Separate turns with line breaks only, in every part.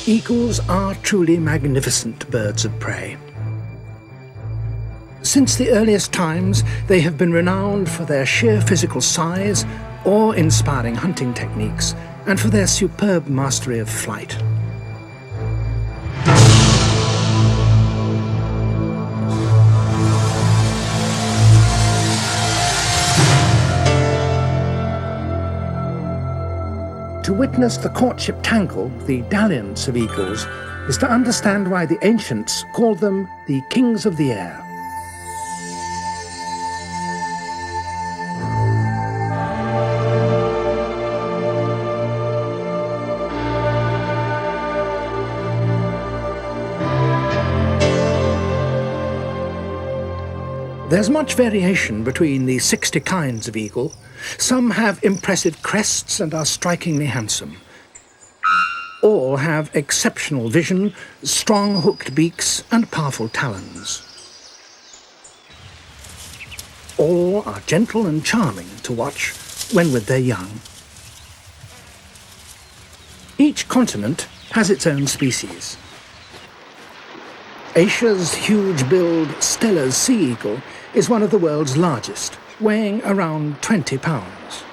Eagles are truly magnificent birds of prey. Since the earliest times, they have been renowned for their sheer physical size, awe-inspiring hunting techniques, and for their superb mastery of flight. To witness the courtship tangle, the dalliance of eagles, is to understand why the ancients called them the kings of the air. There's much variation between the 60 kinds of eagle. Some have impressive crests and are strikingly handsome. All have exceptional vision, strong hooked beaks and powerful talons. All are gentle and charming to watch when with their young. Each continent has its own species. Asia's huge-billed Steller's sea eagle is one of the world's largest, weighing around 20 pounds.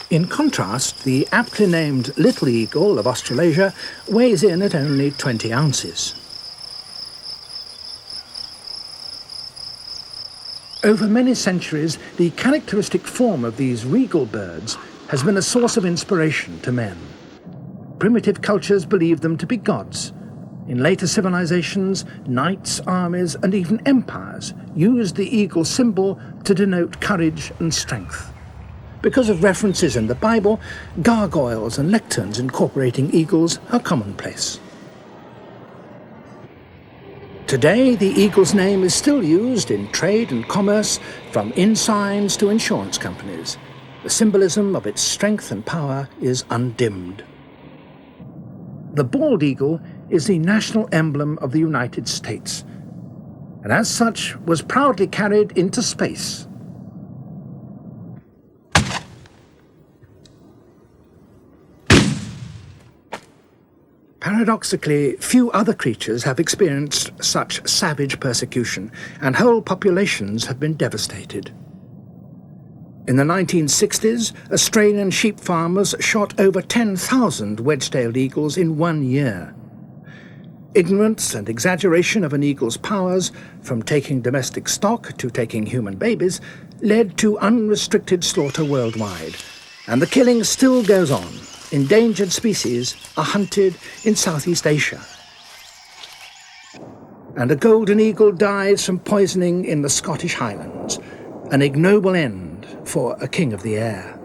In contrast, the aptly named little eagle of Australasia weighs in at only 20 ounces. Over many centuries, the characteristic form of these regal birds has been a source of inspiration to men. Primitive cultures believed them to be gods. In later civilizations, knights, armies, and even empires used the eagle symbol to denote courage and strength. Because of references in the Bible, gargoyles and lecterns incorporating eagles are commonplace. Today, the eagle's name is still used in trade and commerce, from inn signs to insurance companies. The symbolism of its strength and power is undimmed. The bald eagle is the national emblem of the United States, and as such was proudly carried into space. Paradoxically, few other creatures have experienced such savage persecution, and whole populations have been devastated. In the 1960s, Australian sheep farmers shot over 10,000 wedge-tailed eagles in 1 year. Ignorance and exaggeration of an eagle's powers, from taking domestic stock to taking human babies, led to unrestricted slaughter worldwide, and the killing still goes on. Endangered species are hunted in Southeast Asia. And a golden eagle dies from poisoning in the Scottish Highlands, an ignoble end for a king of the air.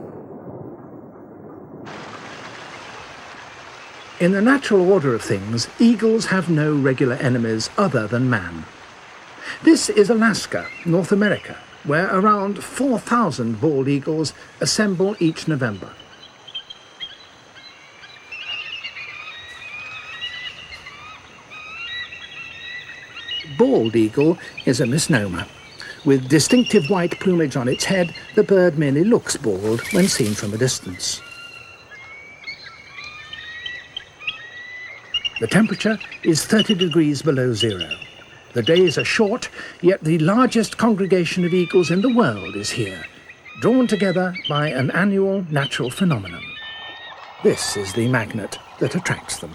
In the natural order of things, eagles have no regular enemies other than man. This is Alaska, North America, where around 4,000 bald eagles assemble each November. Bald eagle is a misnomer. With distinctive white plumage on its head, the bird merely looks bald when seen from a distance. The temperature is 30 degrees below zero. The days are short, yet the largest congregation of eagles in the world is here, drawn together by an annual natural phenomenon. This is the magnet that attracts them.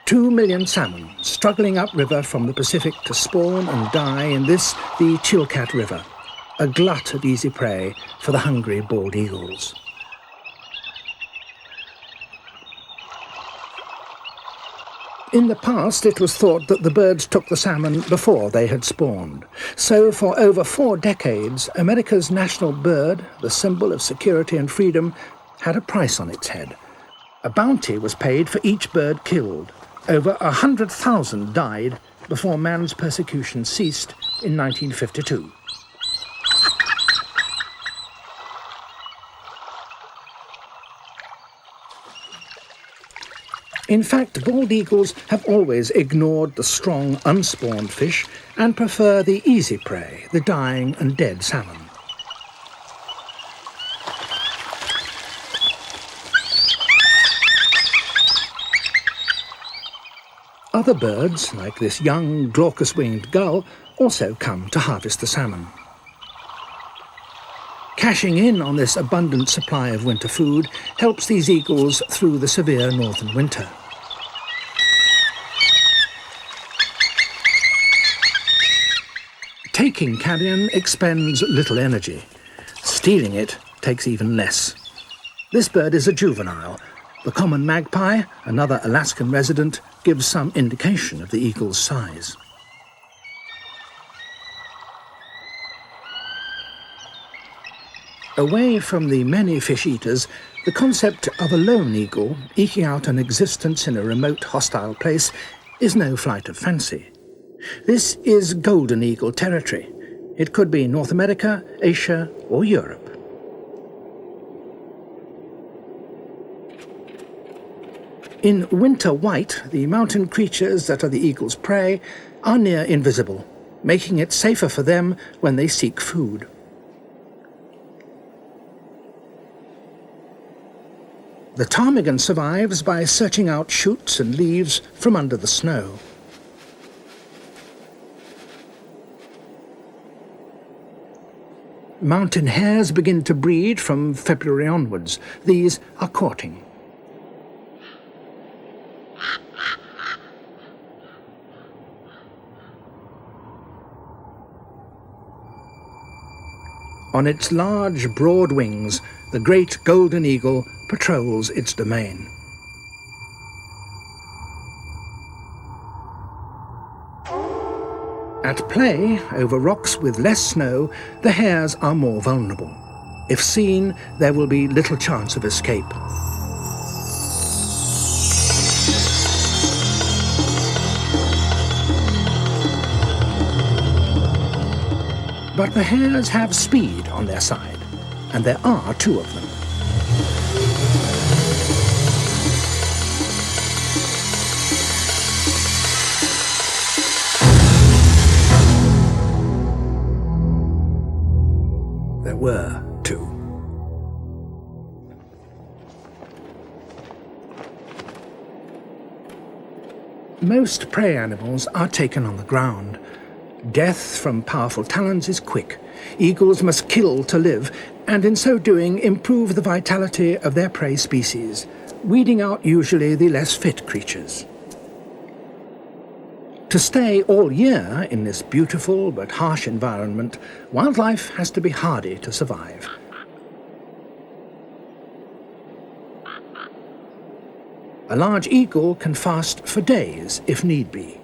2 million salmon struggling upriver from the Pacific to spawn and die in this, the Chilkat River, a glut of easy prey for the hungry bald eagles. In the past, it was thought that the birds took the salmon before they had spawned. So for over 4 decades, America's national bird, the symbol of security and freedom, had a price on its head. A bounty was paid for each bird killed. Over 100,000 died before man's persecution ceased in 1952. In fact, bald eagles have always ignored the strong, unspawned fish and prefer the easy prey, the dying and dead salmon. other birds, like this young glaucous-winged gull, also come to harvest the salmon. Cashing in on this abundant supply of winter food helps these eagles through the severe northern winter. Taking carrion expends little energy. Stealing it takes even less. This bird is a juvenile. The common magpie, another Alaskan resident, gives some indication of the eagle's size. Away from the many fish-eaters, the concept of a lone eagle eking out an existence in a remote, hostile place is no flight of fancy. This is golden eagle territory. It could be North America, Asia, or Europe. In winter white, the mountain creatures that are the eagle's prey are near invisible, making it safer for them when they seek food. The ptarmigan survives by searching out shoots and leaves from under the snow. Mountain hares begin to breed from February onwards. These are courting. On its large, broad wings, the great golden eagle patrols its domain. At play, over rocks with less snow, the hares are more vulnerable. If seen, there will be little chance of escape. But the hares have speed on their side, and there are two of them. There were two. Most prey animals are taken on the ground. Death from powerful talons is quick. Eagles must kill to live, and in so doing improve the vitality of their prey species, weeding out usually the less fit creatures. To stay all year in this beautiful but harsh environment, wildlife has to be hardy to survive. A large eagle can fast for days if need be.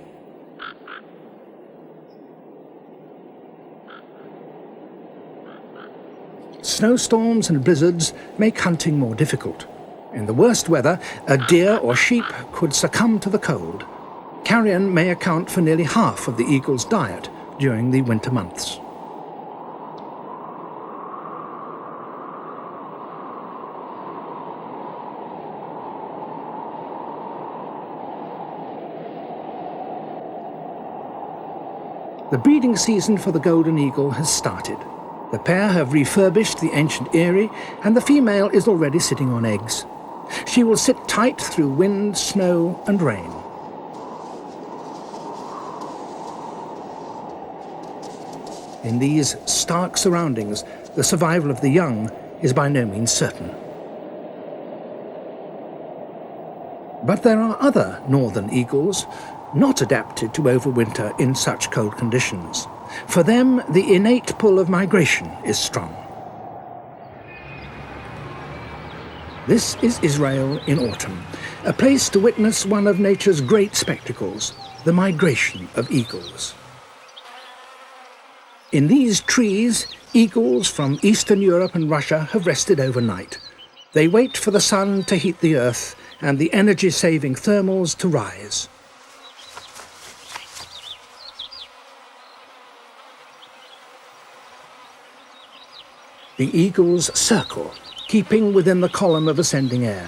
Snowstorms and blizzards make hunting more difficult. In the worst weather, a deer or sheep could succumb to the cold. Carrion may account for nearly half of the eagle's diet during the winter months. The breeding season for the golden eagle has started. The pair have refurbished the ancient eyrie, and the female is already sitting on eggs. She will sit tight through wind, snow, and rain. In these stark surroundings, the survival of the young is by no means certain. But there are other northern eagles, not adapted to overwinter in such cold conditions. For them, the innate pull of migration is strong. This is Israel in autumn, a place to witness one of nature's great spectacles, the migration of eagles. In these trees, eagles from Eastern Europe and Russia have rested overnight. They wait for the sun to heat the earth and the energy-saving thermals to rise. The eagles circle, keeping within the column of ascending air.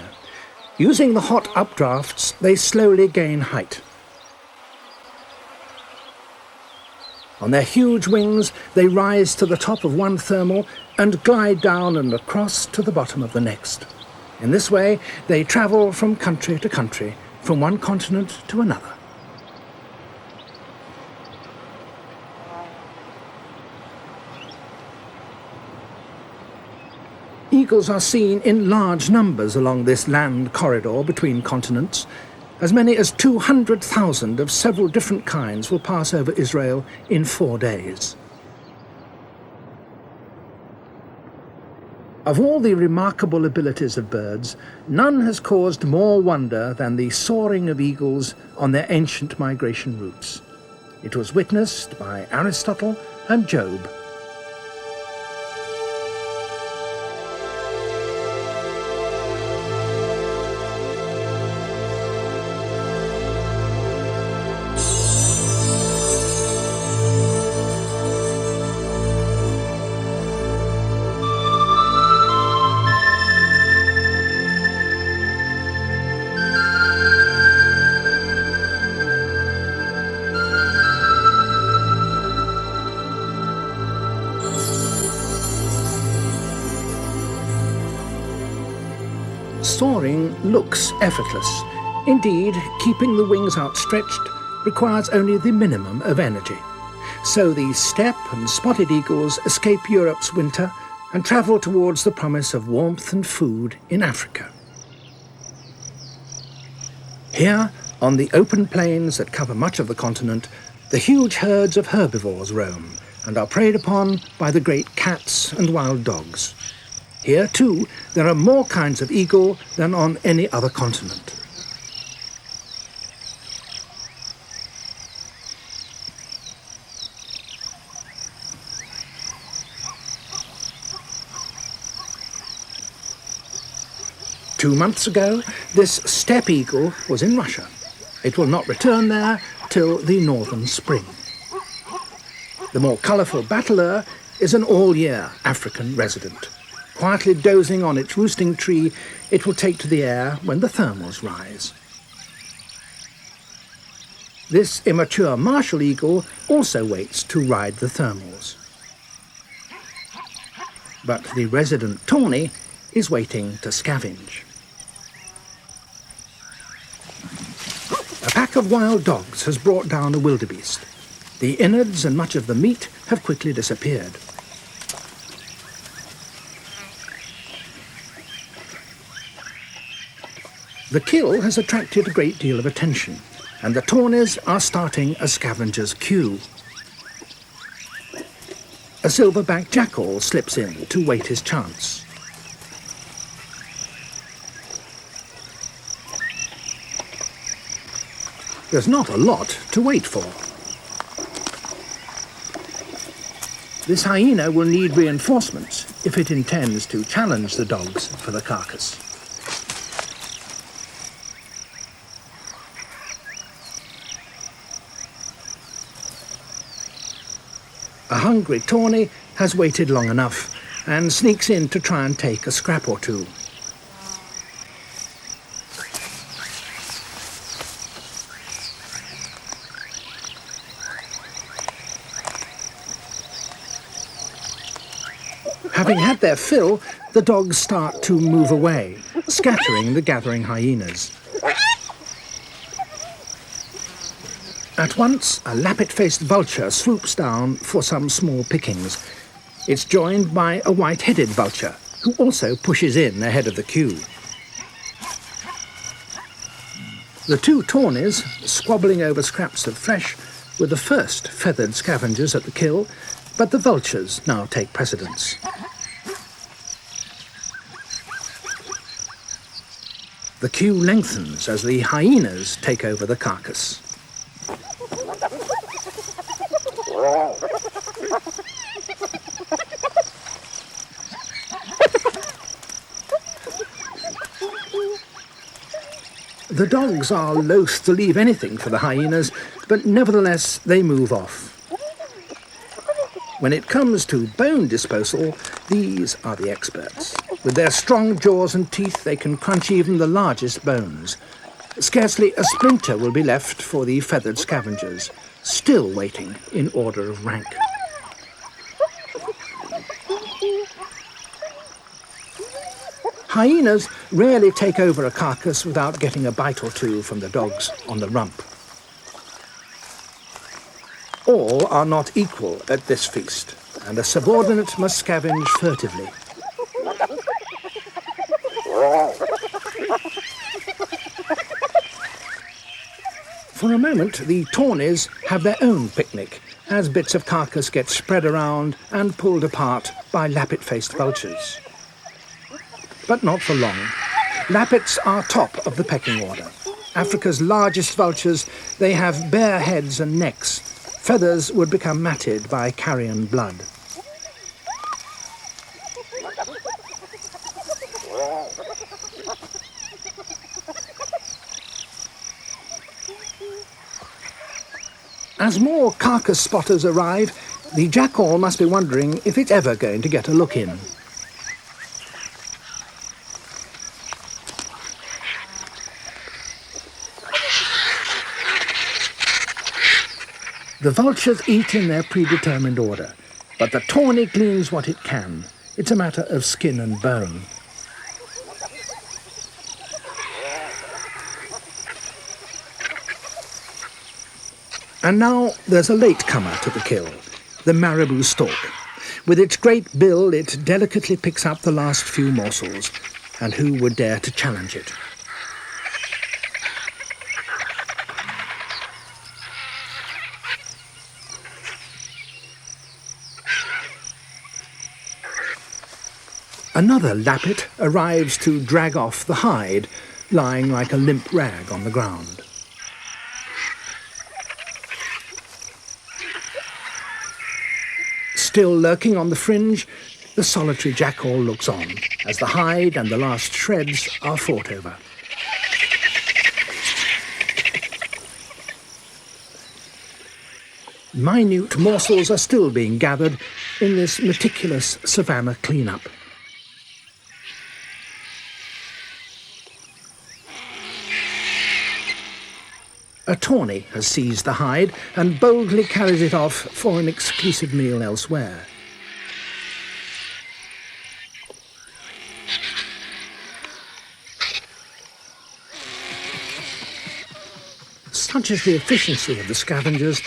Using the hot updrafts, they slowly gain height. On their huge wings, they rise to the top of one thermal and glide down and across to the bottom of the next. In this way, they travel from country to country, from one continent to another. eagles are seen in large numbers along this land corridor between continents. As many as 200,000 of several different kinds will pass over Israel in 4 days. Of all the remarkable abilities of birds, none has caused more wonder than the soaring of eagles on their ancient migration routes. It was witnessed by Aristotle and Job. Soaring looks effortless. Indeed, keeping the wings outstretched requires only the minimum of energy. So the steppe and spotted eagles escape Europe's winter and travel towards the promise of warmth and food in Africa. Here, on the open plains that cover much of the continent, the huge herds of herbivores roam and are preyed upon by the great cats and wild dogs. Here, too, there are more kinds of eagle than on any other continent. Two months ago, this steppe eagle was in Russia. It will not return there till the northern spring. The more colourful bateleur is an all-year African resident. Quietly dozing on its roosting tree, it will take to the air when the thermals rise. This immature martial eagle also waits to ride the thermals. But the resident tawny is waiting to scavenge. A pack of wild dogs has brought down a wildebeest. The innards and much of the meat have quickly disappeared. The kill has attracted a great deal of attention, and the tawnies are starting a scavenger's queue. A silverback jackal slips in to wait his chance. There's not a lot to wait for. This hyena will need reinforcements if it intends to challenge the dogs for the carcass. A hungry tawny has waited long enough and sneaks in to try and take a scrap or two. Having had their fill, the dogs start to move away, scattering the gathering hyenas. At once, a lappet-faced vulture swoops down for some small pickings. It's joined by a white-headed vulture, who also pushes in ahead of the queue. The two tawnies, squabbling over scraps of flesh, were the first feathered scavengers at the kill, but the vultures now take precedence. The queue lengthens as the hyenas take over the carcass. The dogs are loath to leave anything for the hyenas, but nevertheless they move off. When it comes to bone disposal, these are the experts. With their strong jaws and teeth, they can crunch even the largest bones. Scarcely a splinter will be left for the feathered scavengers, still waiting in order of rank. Hyenas rarely take over a carcass without getting a bite or two from the dogs on the rump. All are not equal at this feast, and a subordinate must scavenge furtively. For a moment, the tawnies have their own picnic as bits of carcass get spread around and pulled apart by lappet-faced vultures. But not for long. Lappets are top of the pecking order. Africa's largest vultures, they have bare heads and necks. Feathers would become matted by carrion blood. As more carcass spotters arrive, the jackal must be wondering if it's ever going to get a look in. The vultures eat in their predetermined order, but the tawny gleans what it can. It's a matter of skin and bone. And now there's a latecomer to the kill, the marabou stork. With its great bill, it delicately picks up the last few morsels, and who would dare to challenge it? Another lappet arrives to drag off the hide, lying like a limp rag on the ground. Still lurking on the fringe, the solitary jackal looks on as the hide and the last shreds are fought over. Minute morsels are still being gathered in this meticulous savannah cleanup. A tawny has seized the hide and boldly carries it off for an exclusive meal elsewhere. Such is the efficiency of the scavengers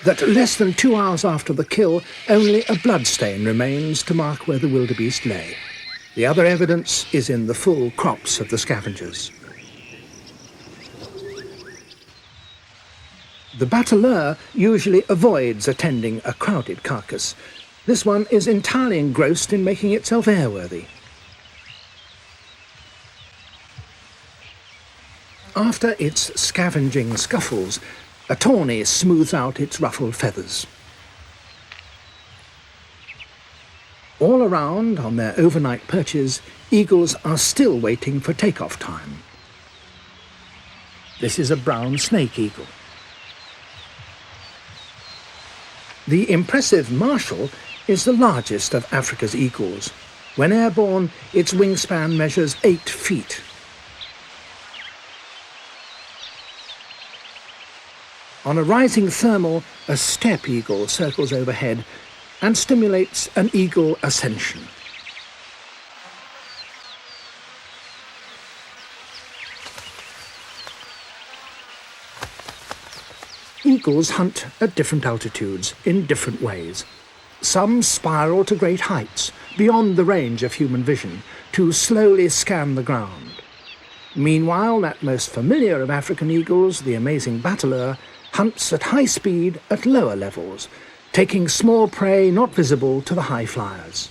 that less than 2 hours after the kill, only a bloodstain remains to mark where the wildebeest lay. The other evidence is in the full crops of the scavengers. The bateleur usually avoids attending a crowded carcass. This one is entirely engrossed in making itself airworthy. After its scavenging scuffles, a tawny smooths out its ruffled feathers. All around, on their overnight perches, eagles are still waiting for takeoff time. This is a brown snake eagle. The impressive Marshall is the largest of Africa's eagles. When airborne, its wingspan measures 8 feet. On a rising thermal, a steppe eagle circles overhead and stimulates an eagle ascension. Eagles hunt at different altitudes in different ways. Some spiral to great heights, beyond the range of human vision, to slowly scan the ground. Meanwhile, that most familiar of African eagles, the amazing bateleur, hunts at high speed at lower levels, taking small prey not visible to the high flyers.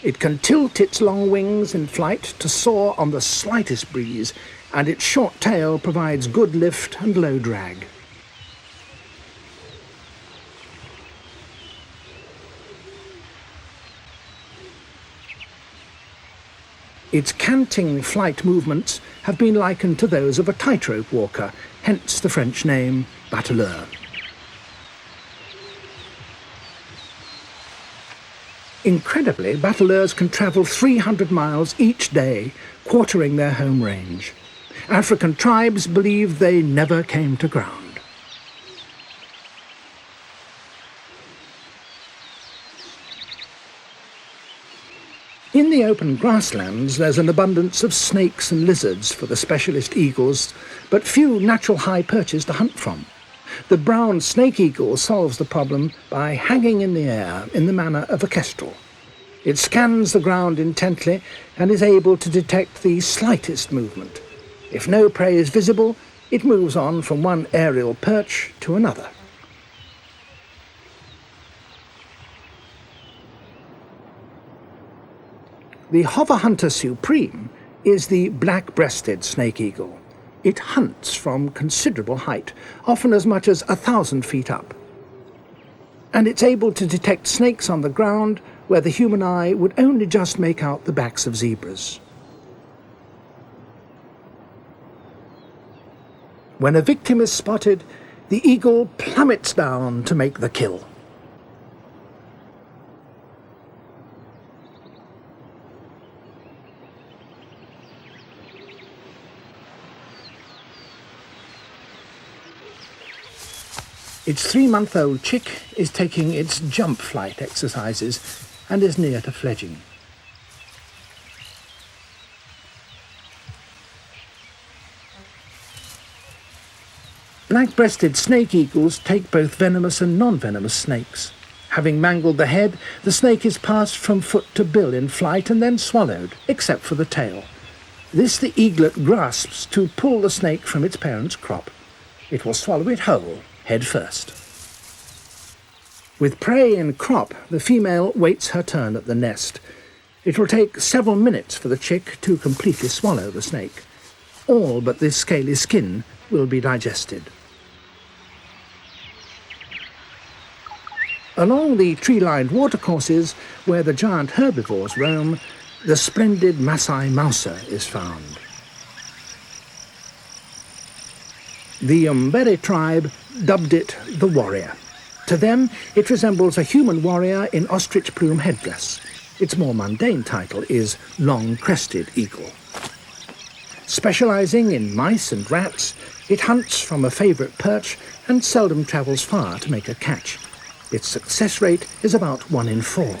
It can tilt its long wings in flight to soar on the slightest breeze, and its short tail provides good lift and low drag. Its canting flight movements have been likened to those of a tightrope walker, hence the French name bateleur. Incredibly, bateleurs can travel 300 miles each day, quartering their home range. African tribes believe they never came to ground. In the open grasslands, there's an abundance of snakes and lizards for the specialist eagles, but few natural high perches to hunt from. The brown snake eagle solves the problem by hanging in the air in the manner of a kestrel. It scans the ground intently and is able to detect the slightest movement. If no prey is visible, it moves on from one aerial perch to another. The hover hunter supreme is the black-breasted snake eagle. It hunts from considerable height, often as much as 1,000 feet up. And it's able to detect snakes on the ground where the human eye would only just make out the backs of zebras. When a victim is spotted, the eagle plummets down to make the kill. Its 3-month-old chick is taking its jump flight exercises and is near to fledging. Black-breasted snake eagles take both venomous and non-venomous snakes. Having mangled the head, the snake is passed from foot to bill in flight and then swallowed, except for the tail. This the eaglet grasps to pull the snake from its parent's crop. It will swallow it whole, head first. With prey in crop, the female waits her turn at the nest. It will take several minutes for the chick to completely swallow the snake. All but the scaly skin will be digested. Along the tree-lined watercourses where the giant herbivores roam, the splendid Masai mouser is found. The Umbere tribe dubbed it the warrior. To them, it resembles a human warrior in ostrich plume headdress. Its more mundane title is long-crested eagle. Specializing in mice and rats, it hunts from a favorite perch and seldom travels far to make a catch. Its success rate is about 1 in 4.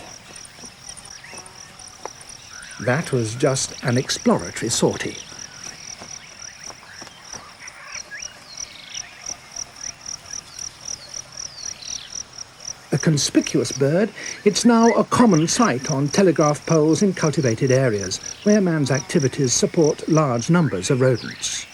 That was just an exploratory sortie. A conspicuous bird, it's now a common sight on telegraph poles in cultivated areas where man's activities support large numbers of rodents.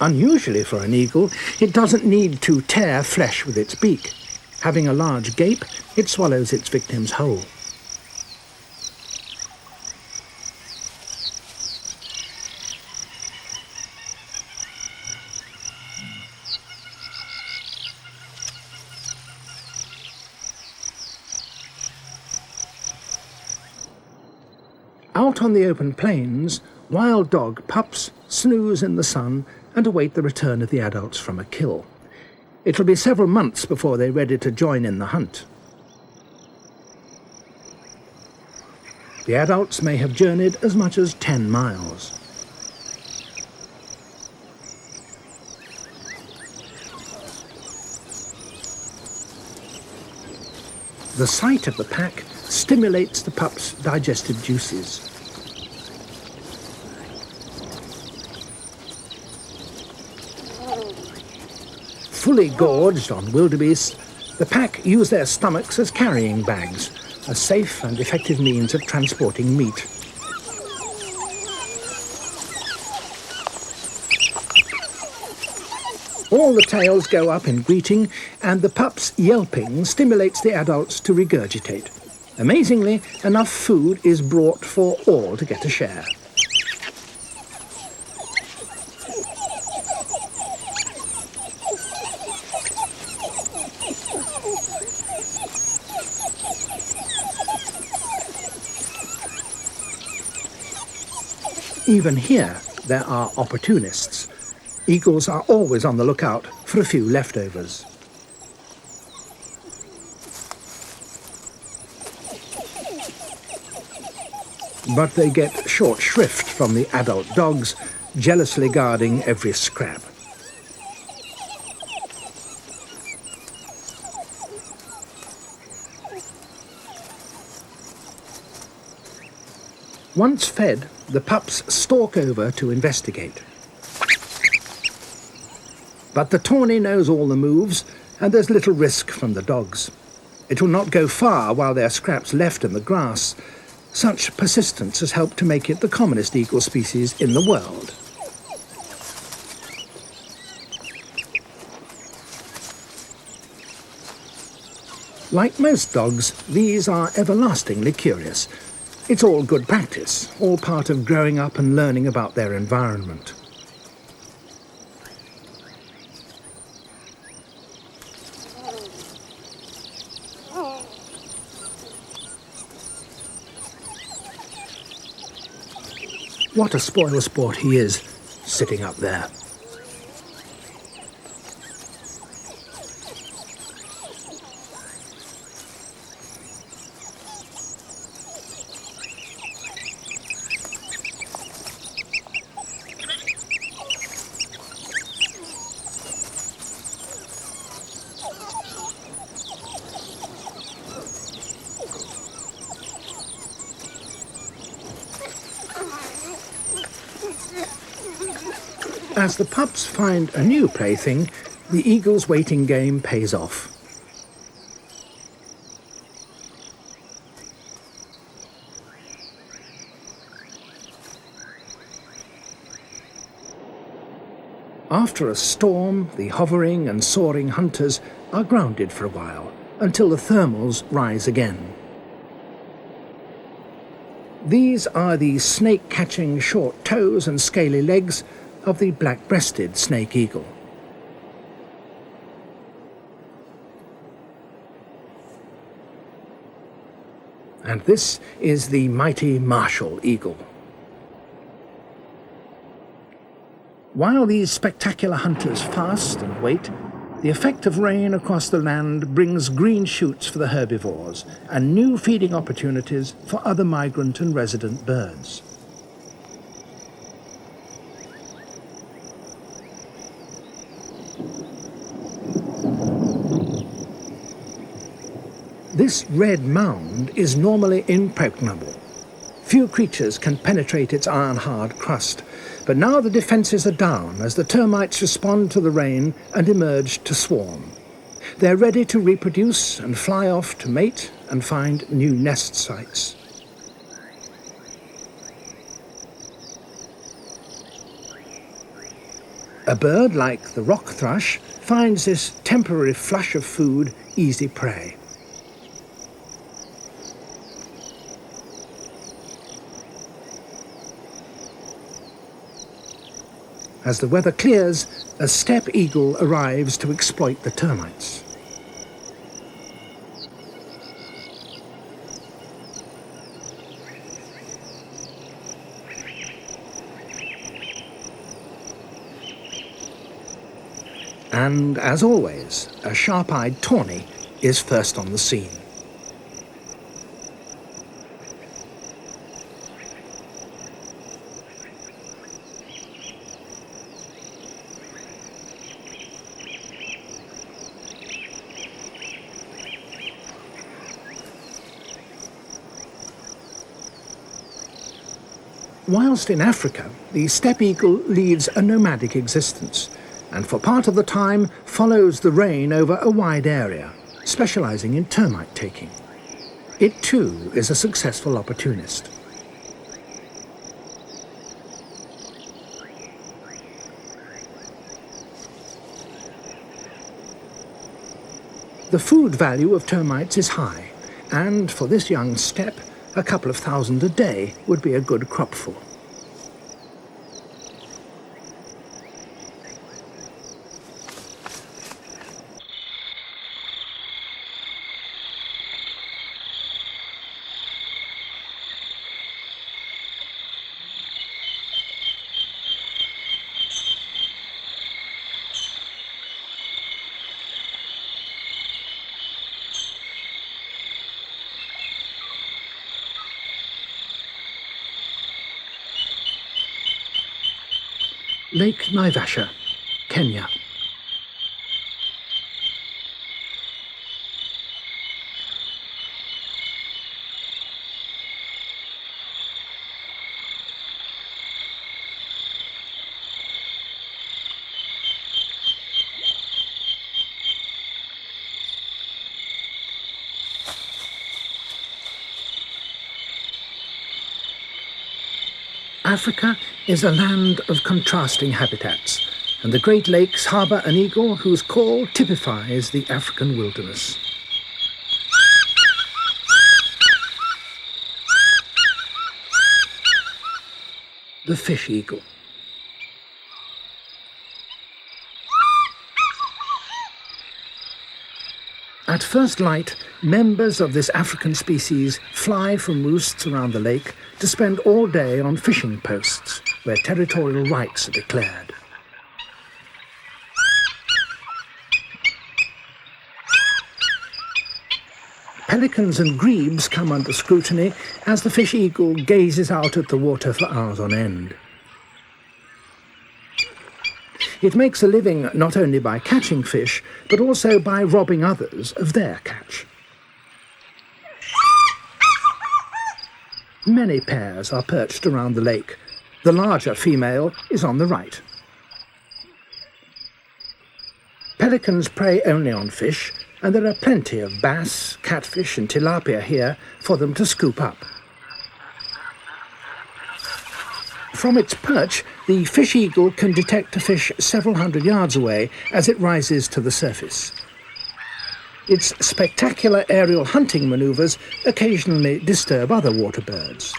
Unusually for an eagle, it doesn't need to tear flesh with its beak. Having a large gape, it swallows its victims whole. Out on the open plains, wild dog pups snooze in the sun and await the return of the adults from a kill. It will be several months before they're ready to join in the hunt. The adults may have journeyed as much as 10 miles. The sight of the pack stimulates the pup's digestive juices. Fully gorged on wildebeest, the pack use their stomachs as carrying bags, a safe and effective means of transporting meat. All the tails go up in greeting, and the pup's yelping stimulates the adults to regurgitate. Amazingly, enough food is brought for all to get a share. Even here, there are opportunists. Eagles are always on the lookout for a few leftovers. But they get short shrift from the adult dogs, jealously guarding every scrap. Once fed, the pups stalk over to investigate. But the tawny knows all the moves, and there's little risk from the dogs. It will not go far while there are scraps left in the grass. Such persistence has helped to make it the commonest eagle species in the world. Like most dogs, these are everlastingly curious. It's all good practice, all part of growing up and learning about their environment. What a spoilsport he is, sitting up there. As the pups find a new plaything, the eagle's waiting game pays off. After a storm, the hovering and soaring hunters are grounded for a while, until the thermals rise again. These are the snake-catching short toes and scaly legs of the black-breasted snake eagle. And this is the mighty martial eagle. While these spectacular hunters fast and wait, the effect of rain across the land brings green shoots for the herbivores and new feeding opportunities for other migrant and resident birds. This red mound is normally impregnable. Few creatures can penetrate its iron-hard crust, but now the defences are down as the termites respond to the rain and emerge to swarm. They're ready to reproduce and fly off to mate and find new nest sites. A bird like the rock thrush finds this temporary flush of food easy prey. As the weather clears, a steppe eagle arrives to exploit the termites. And, as always, a sharp-eyed tawny is first on the scene. Whilst in Africa, the steppe eagle leads a nomadic existence, and for part of the time follows the rain over a wide area, specialising in termite taking. It too is a successful opportunist. The food value of termites is high, and for this young steppe, a couple of thousand a day would be a good cropful. Lake Naivasha, Kenya. Africa is a land of contrasting habitats, and the Great Lakes harbour an eagle whose call typifies the African wilderness. The fish eagle. At first light, members of this African species fly from roosts around the lake to spend all day on fishing posts where territorial rights are declared. Pelicans and grebes come under scrutiny as the fish eagle gazes out at the water for hours on end. It makes a living not only by catching fish, but also by robbing others of their catch. Many pairs are perched around the lake. The larger female is on the right. Pelicans prey only on fish, and there are plenty of bass, catfish and tilapia here for them to scoop up. From its perch, the fish eagle can detect a fish several hundred yards away as it rises to the surface. Its spectacular aerial hunting manoeuvres occasionally disturb other water birds.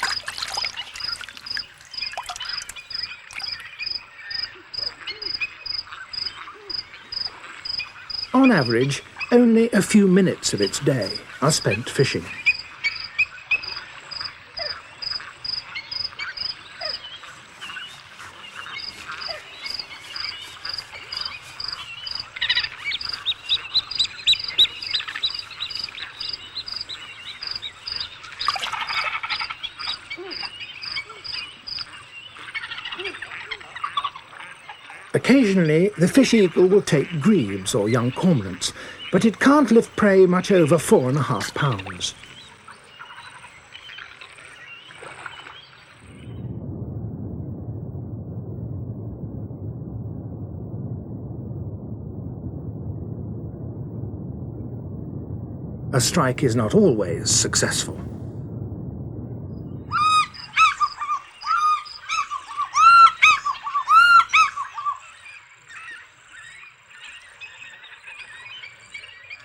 On average, only a few minutes of its day are spent fishing. Occasionally, the fish eagle will take grebes or young cormorants, but it can't lift prey much over 4.5 pounds. A strike is not always successful.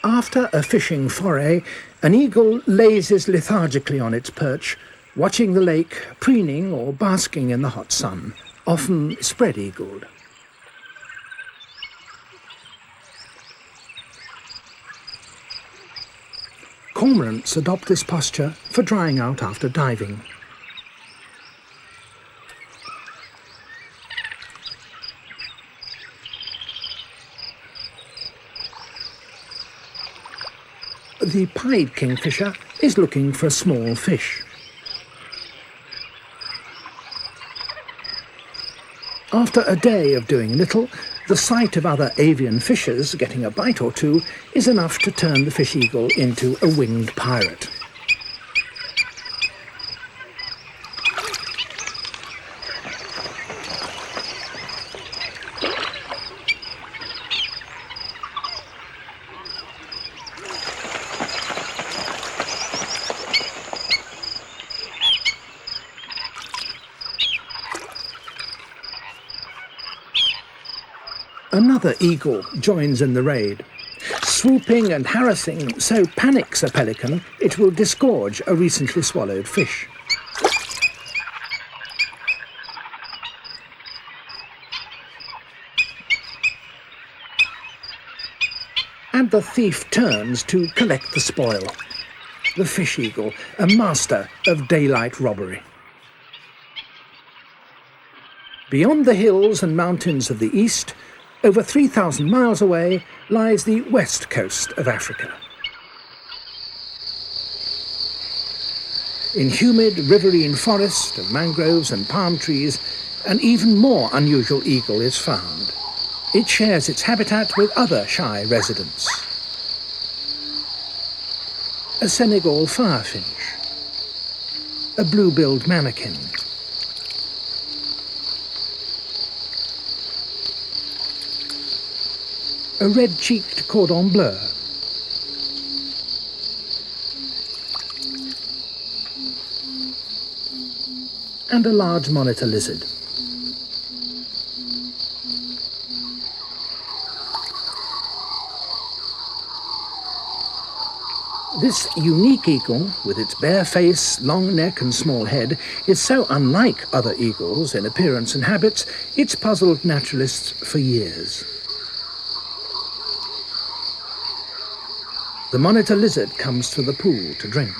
After a fishing foray, an eagle lazes lethargically on its perch, watching the lake, preening or basking in the hot sun, often spread-eagled. Cormorants adopt this posture for drying out after diving. The pied kingfisher is looking for small fish. After a day of doing little, the sight of other avian fishers getting a bite or two is enough to turn the fish eagle into a winged pirate. Another eagle joins in the raid. Swooping and harassing so panics a pelican it will disgorge a recently swallowed fish. And the thief turns to collect the spoil. The fish eagle, a master of daylight robbery. Beyond the hills and mountains of the east, over 3,000 miles away, lies the west coast of Africa. In humid riverine forest of mangroves and palm trees, an even more unusual eagle is found. It shares its habitat with other shy residents. A Senegal firefinch, a blue-billed manakin, a red-cheeked cordon bleu, and a large monitor lizard. This unique eagle, with its bare face, long neck and small head, is so unlike other eagles in appearance and habits, it's puzzled naturalists for years. The monitor lizard comes to the pool to drink.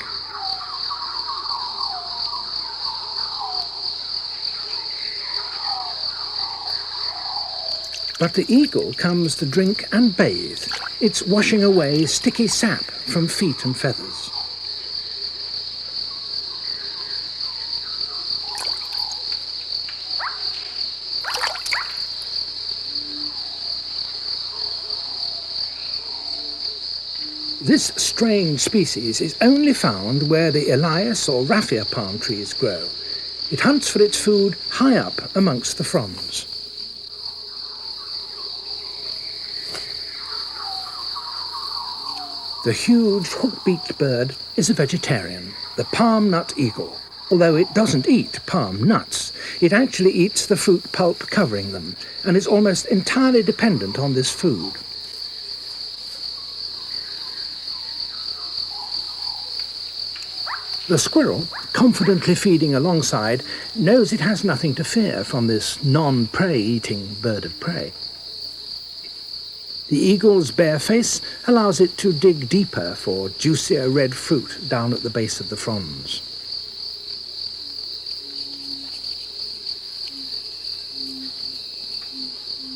But the eagle comes to drink and bathe. It's washing away sticky sap from feet and feathers. This strange species is only found where the Elias or raffia palm trees grow. It hunts for its food high up amongst the fronds. The huge hook-beaked bird is a vegetarian, the palm nut eagle. Although it doesn't eat palm nuts, it actually eats the fruit pulp covering them and is almost entirely dependent on this food. The squirrel, confidently feeding alongside, knows it has nothing to fear from this non-prey-eating bird of prey. The eagle's bare face allows it to dig deeper for juicier red fruit down at the base of the fronds.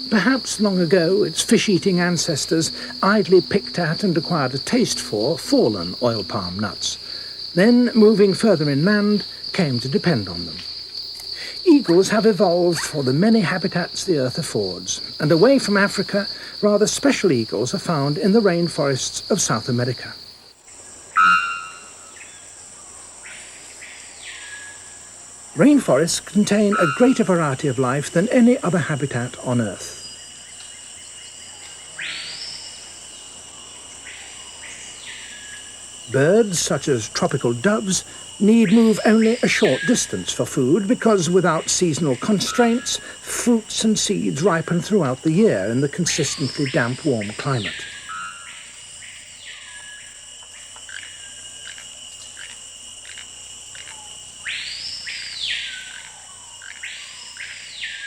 Perhaps long ago its fish-eating ancestors idly picked at and acquired a taste for fallen oil palm nuts. Then, moving further inland, came to depend on them. Eagles have evolved for the many habitats the earth affords, and away from Africa, rather special eagles are found in the rainforests of South America. Rainforests contain a greater variety of life than any other habitat on Earth. Birds, such as tropical doves, need move only a short distance for food because without seasonal constraints, fruits and seeds ripen throughout the year in the consistently damp, warm climate.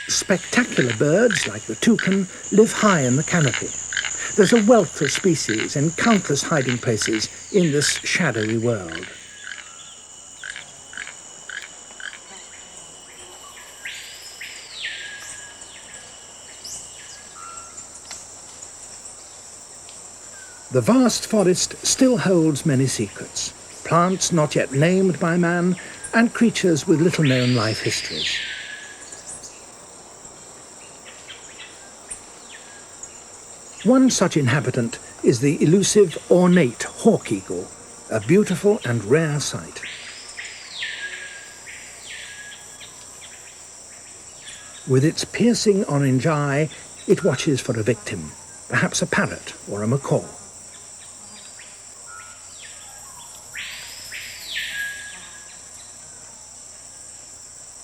Spectacular birds, like the toucan, live high in the canopy. There's a wealth of species and countless hiding places in this shadowy world. The vast forest still holds many secrets, plants not yet named by man, and creatures with little-known life histories. One such inhabitant is the elusive, ornate hawk eagle, a beautiful and rare sight. With its piercing orange eye, it watches for a victim, perhaps a parrot or a macaw.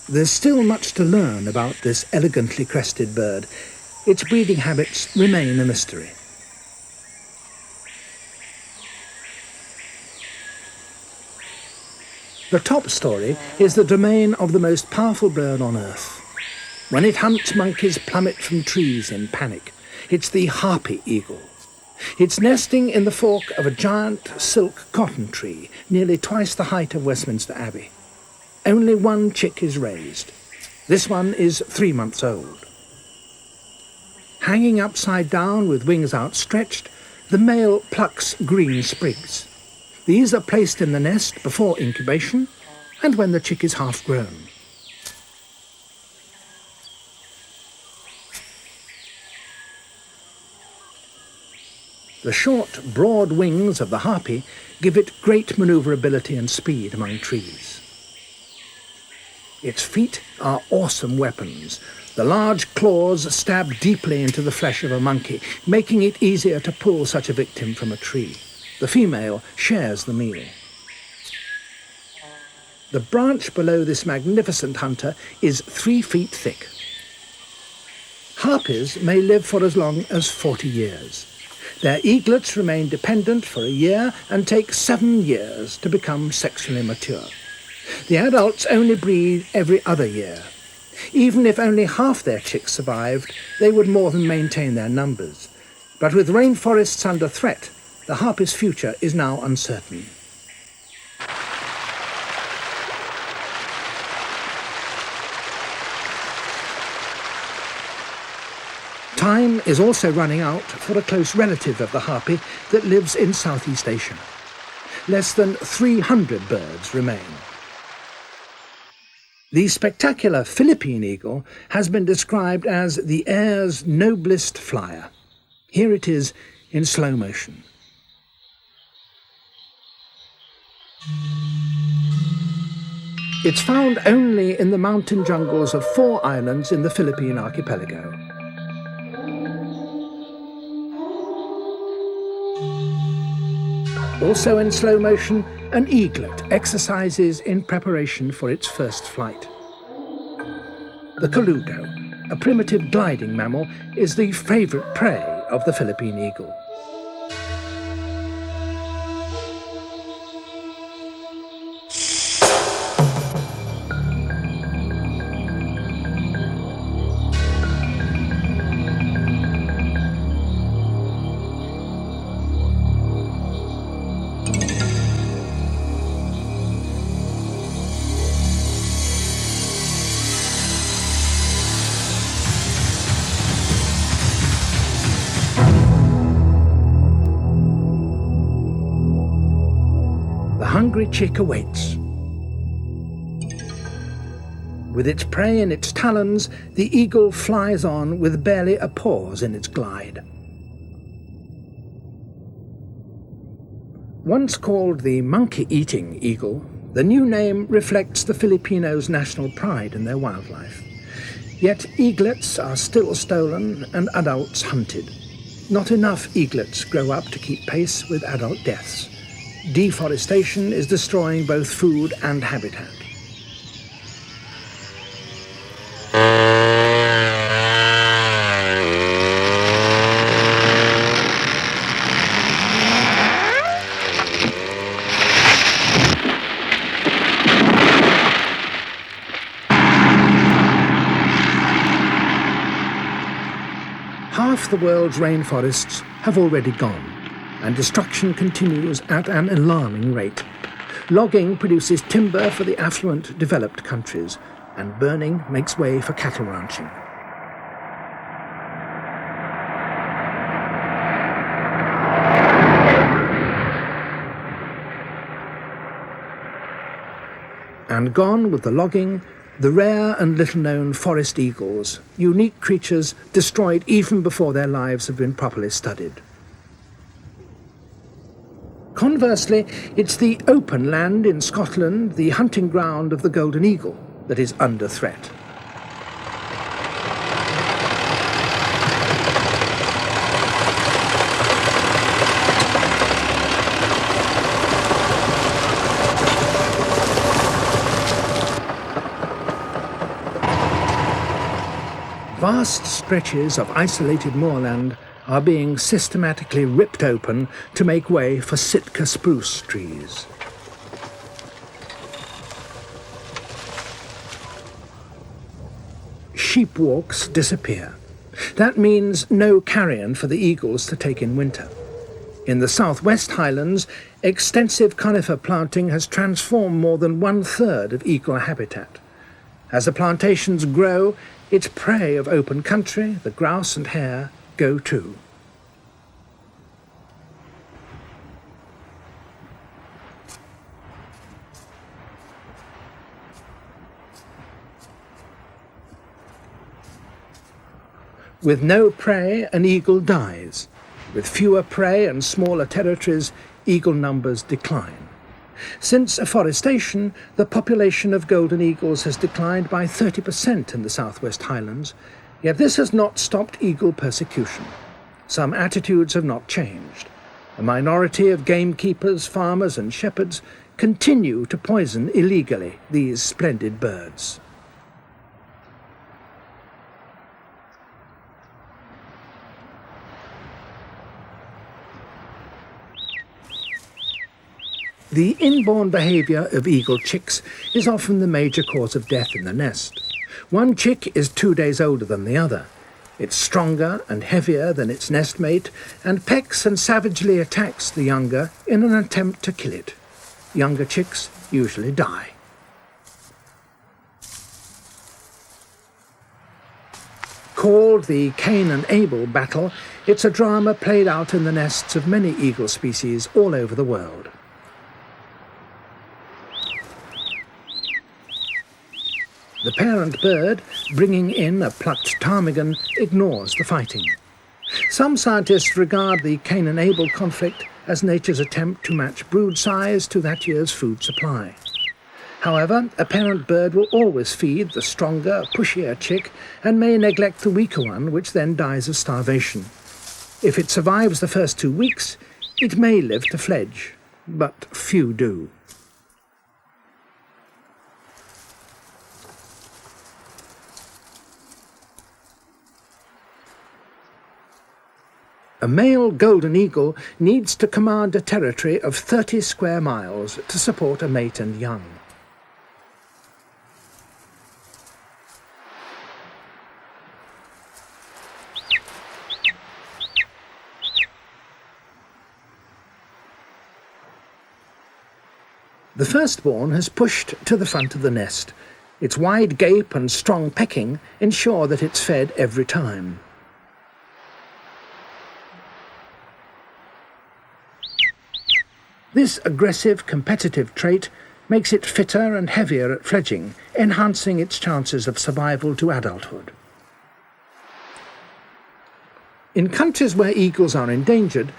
There's still much to learn about this elegantly crested bird. Its breeding habits remain a mystery. The top story is the domain of the most powerful bird on Earth. When it hunts, monkeys plummet from trees in panic. It's the harpy eagle. It's nesting in the fork of a giant silk cotton tree, nearly twice the height of Westminster Abbey. Only one chick is raised. This one is 3 months old. Hanging upside down with wings outstretched, the male plucks green sprigs. These are placed in the nest before incubation and when the chick is half grown. The short, broad wings of the harpy give it great maneuverability and speed among trees. Its feet are awesome weapons. The large claws stab deeply into the flesh of a monkey, making it easier to pull such a victim from a tree. The female shares the meal. The branch below this magnificent hunter is 3 feet thick. Harpies may live for as long as 40 years. Their eaglets remain dependent for a year and take 7 years to become sexually mature. The adults only breed every other year. Even if only half their chicks survived, they would more than maintain their numbers. But with rainforests under threat, the harpy's future is now uncertain. Time is also running out for a close relative of the harpy that lives in Southeast Asia. Less than 300 birds remain. The spectacular Philippine eagle has been described as the air's noblest flyer. Here it is in slow motion. It's found only in the mountain jungles of 4 islands in the Philippine archipelago. Also in slow motion, an eaglet exercises in preparation for its first flight. The colugo, a primitive gliding mammal, is the favourite prey of the Philippine eagle. The hungry chick awaits. With its prey in its talons, the eagle flies on with barely a pause in its glide. Once called the monkey-eating eagle, the new name reflects the Filipinos' national pride in their wildlife. Yet eaglets are still stolen and adults hunted. Not enough eaglets grow up to keep pace with adult deaths. Deforestation is destroying both food and habitat. Half the world's rainforests have already gone, and destruction continues at an alarming rate. Logging produces timber for the affluent, developed countries, and burning makes way for cattle ranching. And gone with the logging, the rare and little-known forest eagles, unique creatures destroyed even before their lives have been properly studied. Conversely, it's the open land in Scotland, the hunting ground of the golden eagle, that is under threat. Vast stretches of isolated moorland are being systematically ripped open to make way for Sitka spruce trees. Sheep walks disappear. That means no carrion for the eagles to take in winter. In the southwest highlands, extensive conifer planting has transformed more than 1/3 of eagle habitat. As the plantations grow, its prey of open country, the grouse and hare, go too. With no prey, an eagle dies. With fewer prey and smaller territories, eagle numbers decline. Since afforestation, the population of golden eagles has declined by 30% in the southwest highlands, yet this has not stopped eagle persecution. Some attitudes have not changed. A minority of gamekeepers, farmers and shepherds continue to poison illegally these splendid birds. The inborn behaviour of eagle chicks is often the major cause of death in the nest. One chick is 2 days older than the other. It's stronger and heavier than its nestmate and pecks and savagely attacks the younger in an attempt to kill it. Younger chicks usually die. Called the Cain and Abel battle, it's a drama played out in the nests of many eagle species all over the world. The parent bird, bringing in a plucked ptarmigan, ignores the fighting. Some scientists regard the Cain and Abel conflict as nature's attempt to match brood size to that year's food supply. However, a parent bird will always feed the stronger, pushier chick and may neglect the weaker one, which then dies of starvation. If it survives the first 2 weeks, it may live to fledge, but few do. A male golden eagle needs to command a territory of 30 square miles to support a mate and young. The firstborn has pushed to the front of the nest. Its wide gape and strong pecking ensure that it's fed every time. This aggressive, competitive trait makes it fitter and heavier at fledging, enhancing its chances of survival to adulthood. In countries where eagles are endangered,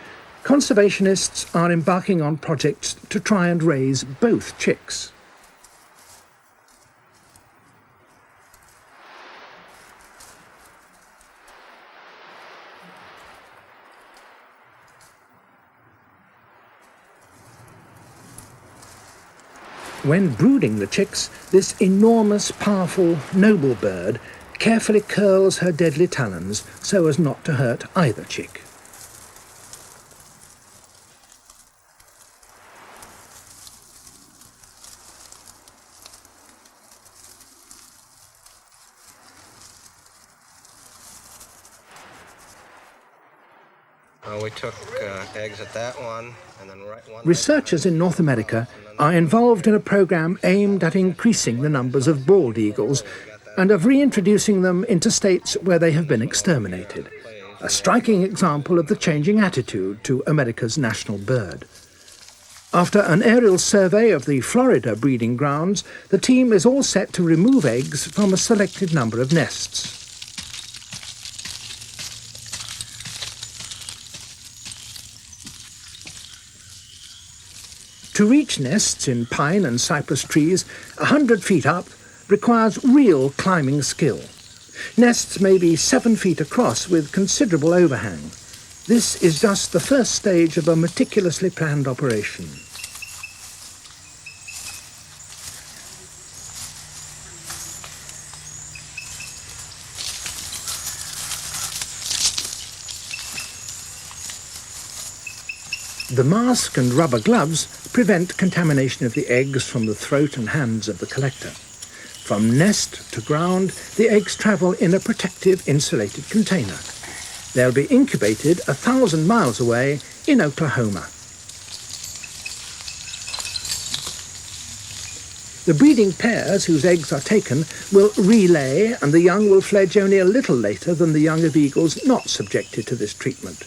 conservationists are embarking on projects to try and raise both chicks. When brooding the chicks, this enormous, powerful, noble bird carefully curls her deadly talons so as not to hurt either chick.
We took eggs at that one, and then one.
Researchers in North America are involved in a program aimed at increasing the numbers of bald eagles and of reintroducing them into states where they have been exterminated. A striking example of the changing attitude to America's national bird. After an aerial survey of the Florida breeding grounds, the team is all set to remove eggs from a selected number of nests. To reach nests in pine and cypress trees 100 feet up requires real climbing skill. Nests may be 7 feet across with considerable overhang. This is just the first stage of a meticulously planned operation. The mask and rubber gloves prevent contamination of the eggs from the throat and hands of the collector. From nest to ground, the eggs travel in a protective insulated container. They'll be incubated 1,000 miles away in Oklahoma. The breeding pairs whose eggs are taken will relay, and the young will fledge only a little later than the young of eagles not subjected to this treatment.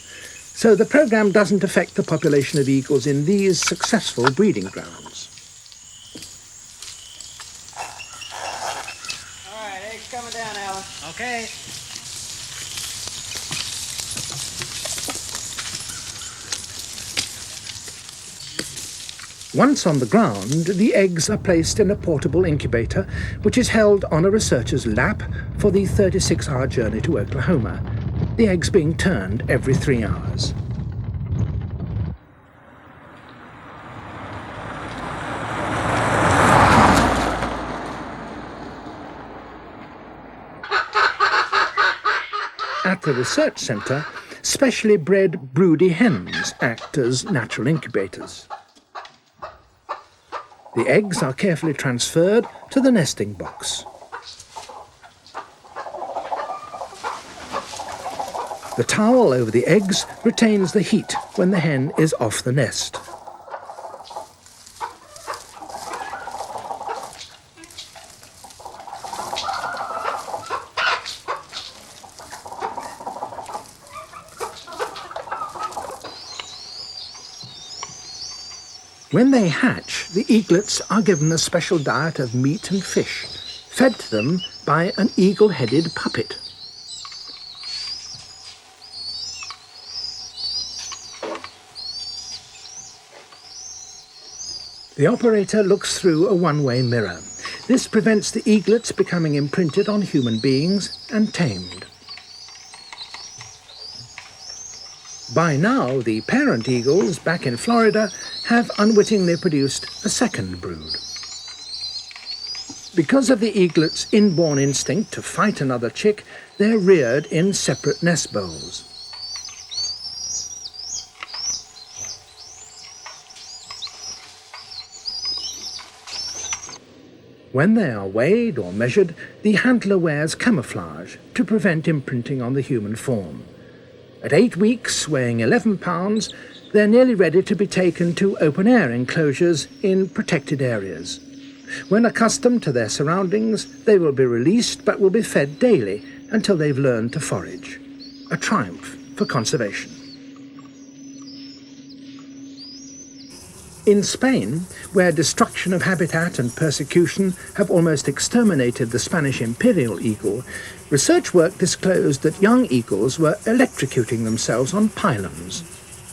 So the program doesn't affect the population of eagles in these successful breeding grounds.
All right, eggs coming down, Alan. Okay.
Once on the ground, the eggs are placed in a portable incubator, which is held on a researcher's lap for the 36-hour journey to Oklahoma, the eggs being turned every 3 hours. the research centre, specially bred broody hens act as natural incubators. The eggs are carefully transferred to the nesting box. The towel over the eggs retains the heat when the hen is off the nest. When they hatch, the eaglets are given a special diet of meat and fish, fed to them by an eagle-headed puppet. The operator looks through a one-way mirror. This prevents the eaglets becoming imprinted on human beings and tamed. By now, the parent eagles back in Florida have unwittingly produced a second brood. Because of the eaglet's inborn instinct to fight another chick, they're reared in separate nest bowls. When they are weighed or measured, the handler wears camouflage to prevent imprinting on the human form. At 8 weeks, weighing 11 pounds, they're nearly ready to be taken to open-air enclosures in protected areas. When accustomed to their surroundings, they will be released but will be fed daily until they've learned to forage. A triumph for conservation. In Spain, where destruction of habitat and persecution have almost exterminated the Spanish imperial eagle, research work disclosed that young eagles were electrocuting themselves on pylons.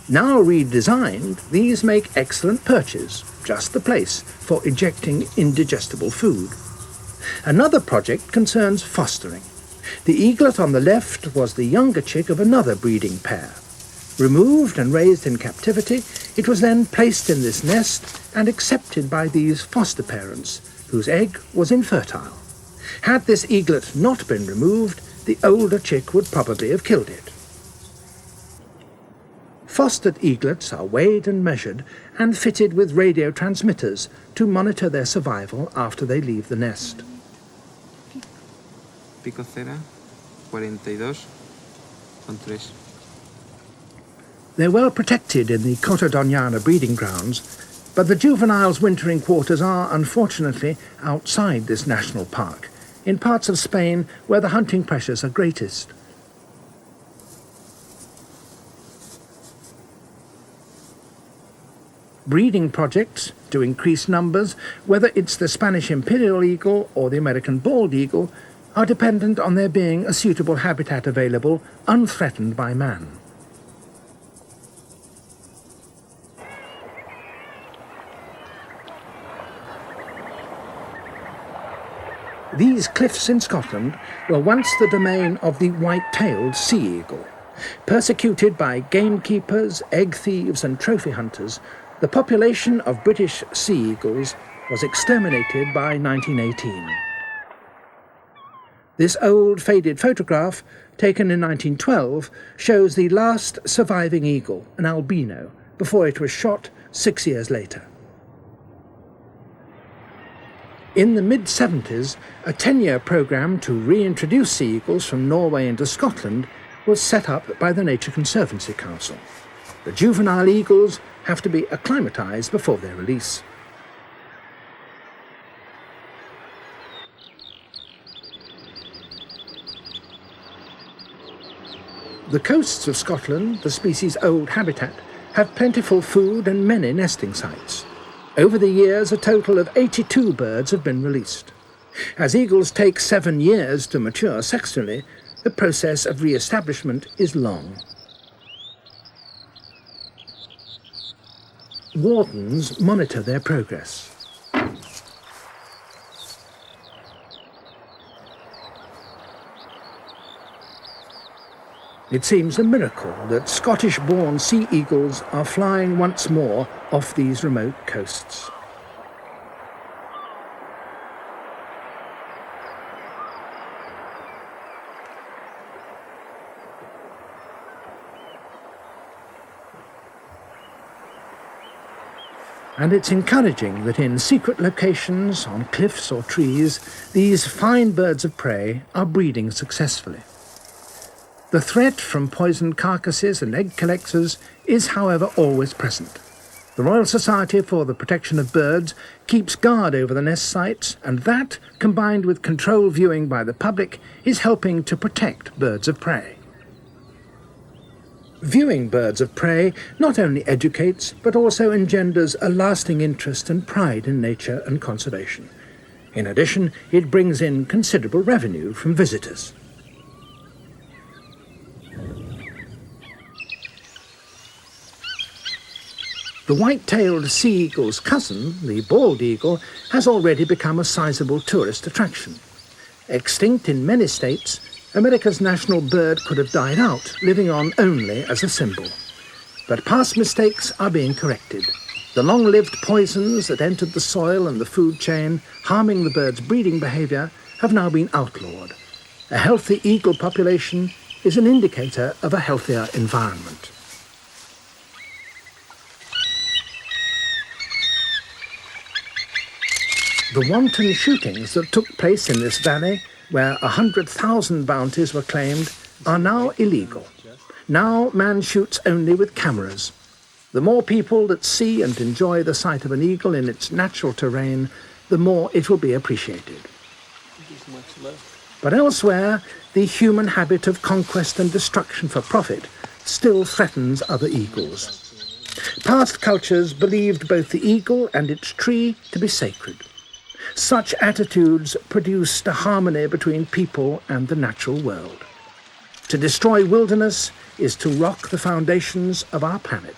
Now redesigned, these make excellent perches, just the place for ejecting indigestible food. Another project concerns fostering. The eaglet on the left was the younger chick of another breeding pair. Removed and raised in captivity, it was then placed in this nest and accepted by these foster parents, whose egg was infertile. Had this eaglet not been removed, the older chick would probably have killed it. Fostered eaglets are weighed and measured and fitted with radio transmitters to monitor their survival after they leave the nest.
Pico cera, 42,3.
They're well protected in the Cotodonana breeding grounds, but the juveniles' wintering quarters are, unfortunately, outside this national park, in parts of Spain where the hunting pressures are greatest. Breeding projects to increase numbers, whether it's the Spanish imperial eagle or the American bald eagle, are dependent on there being a suitable habitat available, unthreatened by man. These cliffs in Scotland were once the domain of the white-tailed sea eagle. Persecuted by gamekeepers, egg thieves and trophy hunters, the population of British sea eagles was exterminated by 1918. This old faded photograph, taken in 1912, shows the last surviving eagle, an albino, before it was shot 6 years later. In the mid-70s, a 10-year programme to reintroduce sea eagles from Norway into Scotland was set up by the Nature Conservancy Council. The juvenile eagles have to be acclimatised before their release. The coasts of Scotland, the species' old habitat, have plentiful food and many nesting sites. Over the years, a total of 82 birds have been released. As eagles take 7 years to mature sexually, the process of re-establishment is long. Wardens monitor their progress. It seems a miracle that Scottish-born sea eagles are flying once more off these remote coasts. And it's encouraging that in secret locations, on cliffs or trees, these fine birds of prey are breeding successfully. The threat from poisoned carcasses and egg collectors is, however, always present. The Royal Society for the Protection of Birds keeps guard over the nest sites, and that, combined with controlled viewing by the public, is helping to protect birds of prey. Viewing birds of prey not only educates, but also engenders a lasting interest and pride in nature and conservation. In addition, it brings in considerable revenue from visitors. The white-tailed sea eagle's cousin, the bald eagle, has already become a sizable tourist attraction. Extinct in many states, America's national bird could have died out, living on only as a symbol. But past mistakes are being corrected. The long-lived poisons that entered the soil and the food chain, harming the bird's breeding behavior, have now been outlawed. A healthy eagle population is an indicator of a healthier environment. The wanton shootings that took place in this valley, where 100,000 bounties were claimed, are now illegal. Now man shoots only with cameras. The more people that see and enjoy the sight of an eagle in its natural terrain, the more it will be appreciated. But elsewhere, the human habit of conquest and destruction for profit still threatens other eagles. Past cultures believed both the eagle and its tree to be sacred. Such attitudes produced a harmony between people and the natural world. To destroy wilderness is to rock the foundations of our planet.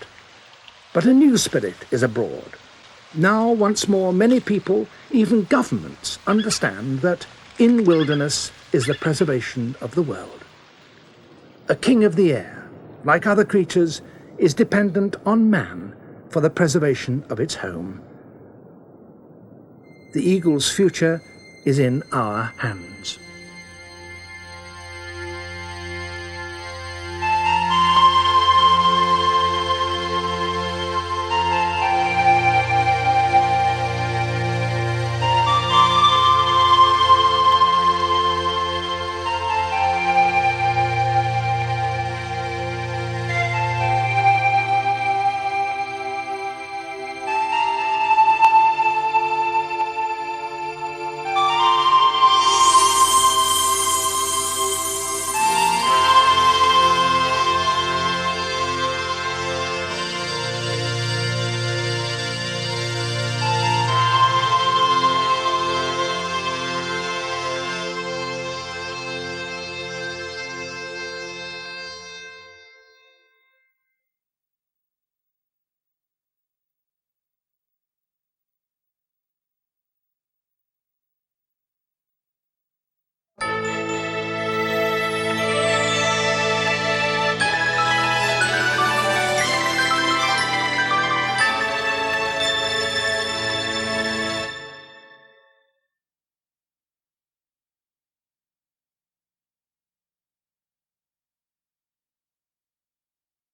But a new spirit is abroad. Now, once more, many people, even governments, understand that in wilderness is the preservation of the world. A king of the air, like other creatures, is dependent on man for the preservation of its home. The eagle's future is in our hands.